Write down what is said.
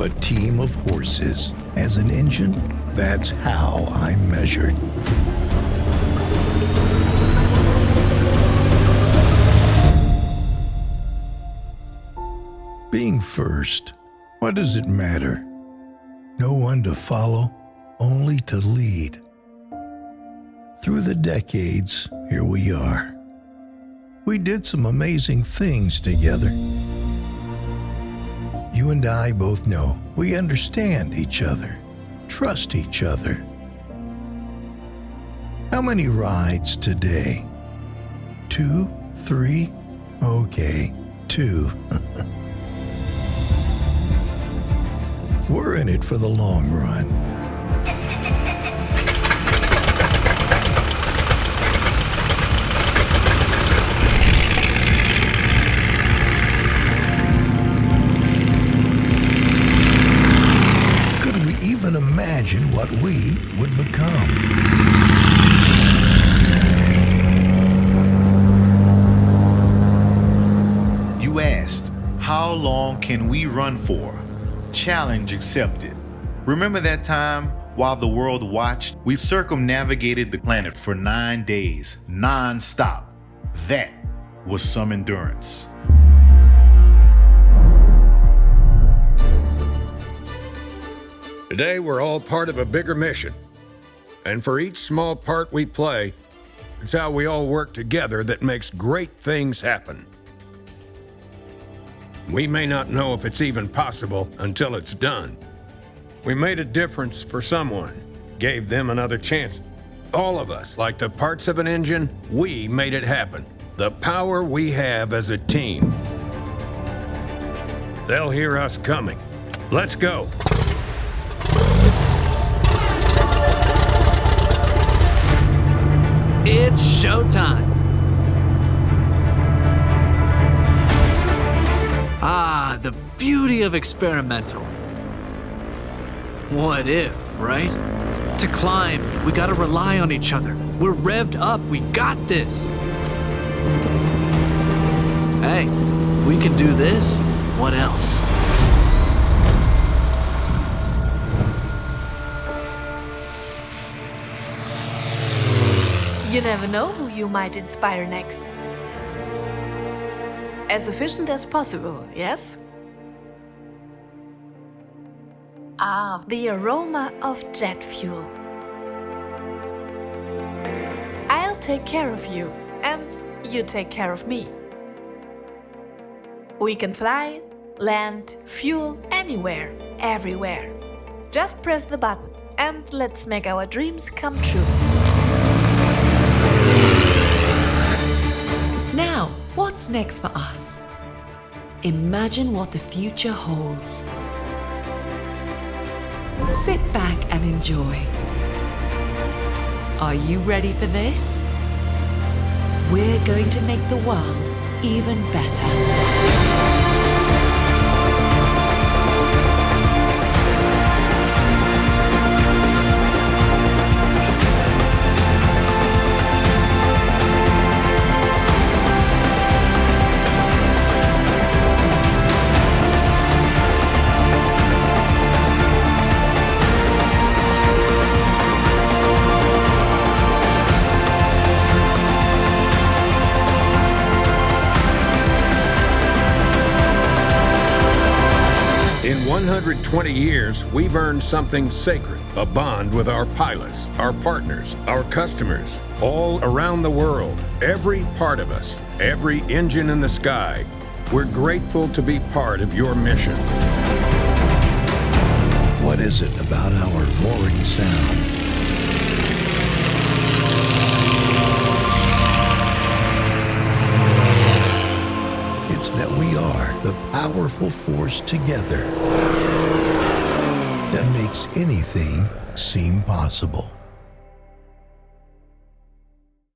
a team of horses. As an engine, that's how I'm measured. Being first, what does it matter? No one to follow, only to lead. Through the decades, here we are. We did some amazing things together. You and I both know we understand each other, trust each other. How many rides today? 2, 3? Okay, 2. We're in it for the long run. Could we even imagine what we would become? You asked, how long can we run for? Challenge accepted. Remember that time while the world watched? We've circumnavigated the planet for 9 days, non-stop. That was some endurance. Today, we're all part of a bigger mission. And for each small part we play, it's how we all work together that makes great things happen. We may not know if it's even possible until it's done. We made a difference for someone, gave them another chance. All of us, like the parts of an engine, we made it happen. The power we have as a team. They'll hear us coming. Let's go. It's showtime. Ah, the beauty of experimental. What if, right? To climb, we gotta rely on each other. We're revved up, we got this. Hey, if we can do this, what else? You never know who you might inspire next. As efficient as possible, yes? Ah, the aroma of jet fuel. I'll take care of you, and you take care of me. We can fly, land, fuel anywhere, everywhere. Just press the button, and let's make our dreams come true. Now, what's next for us? Imagine what the future holds. Sit back and enjoy. Are you ready for this? We're going to make the world even better. In 120 years, we've earned something sacred, a bond with our pilots, our partners, our customers, all around the world, every part of us, every engine in the sky. We're grateful to be part of your mission. What is it about our roaring sound? It's that we are the powerful force together that makes anything seem possible.